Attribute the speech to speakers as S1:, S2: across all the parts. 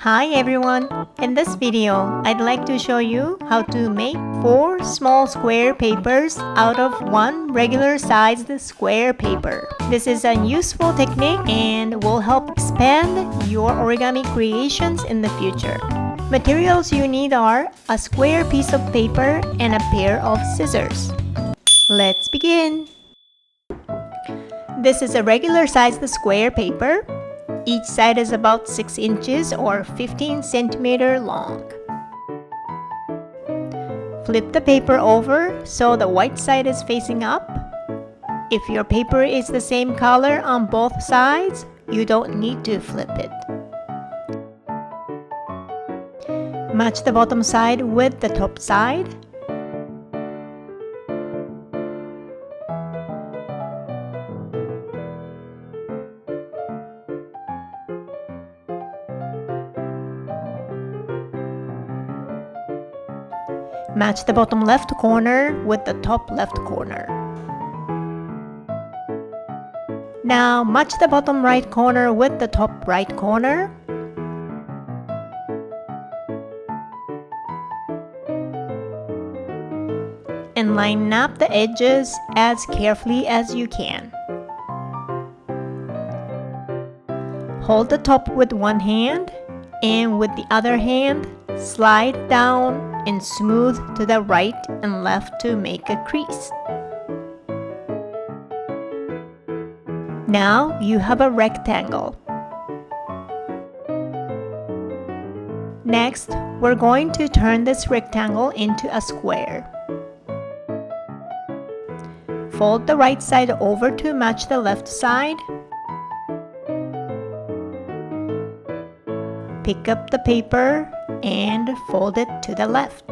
S1: Hi everyone! In this video, I'd like to show you how to make 4 small square papers out of one regular sized square paper. This is a useful technique and will help expand your origami creations in the future. Materials you need are a square piece of paper and a pair of scissors. Let's begin! This is a regular sized square paper. Each side is about 6 inches or 15 centimeters long. Flip the paper over so the white side is facing up. If your paper is the same color on both sides, you don't need to flip it. Match the bottom side with the top side. Match the bottom left corner with the top left corner. Now match the bottom right corner with the top right corner. And line up the edges as carefully as you can. Hold the top with one hand and with the other hand slide down and smooth to the right and left to make a crease. Now you have a rectangle. Next, we're going to turn this rectangle into a square. Fold the right side over to match the left side. Pick up the paper and fold it to the left.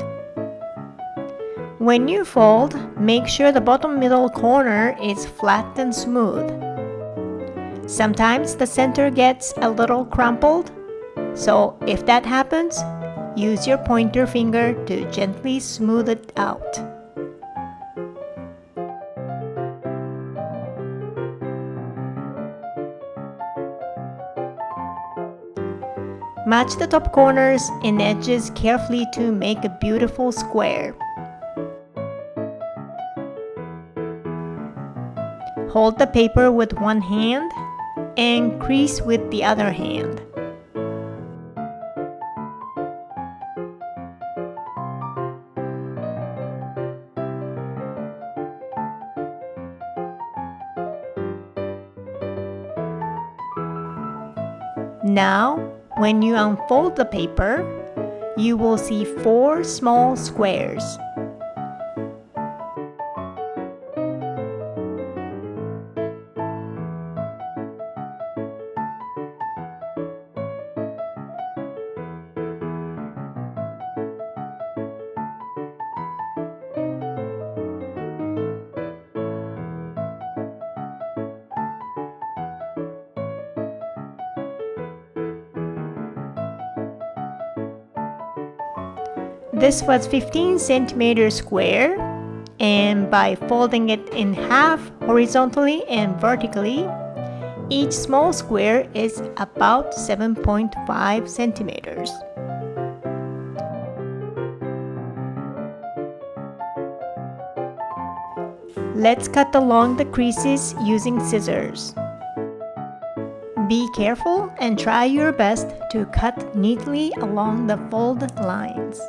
S1: When you fold, make sure the bottom middle corner is flat and smooth. Sometimes the center gets a little crumpled, so if that happens, use your pointer finger to gently smooth it out. Match the top corners and edges carefully to make a beautiful square. Hold the paper with one hand and crease with the other hand. Now, when you unfold the paper, you will see 4 small squares. This was 15 centimeters square, and by folding it in half horizontally and vertically, each small square is about 7.5 centimeters. Let's cut along the creases using scissors. Be careful and try your best to cut neatly along the fold lines.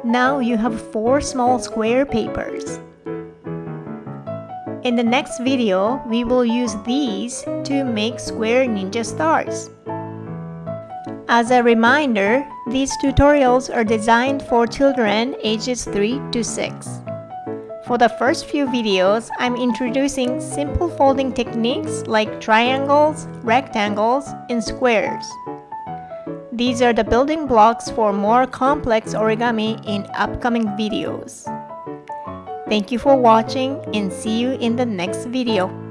S1: Now you have 4 small square papers. In the next video, we will use these to make square ninja stars. As a reminder, these tutorials are designed for children ages 3 to 6. For the first few videos, I'm introducing simple folding techniques like triangles, rectangles, and squares. These are the building blocks for more complex origami in upcoming videos. Thank you for watching and see you in the next video.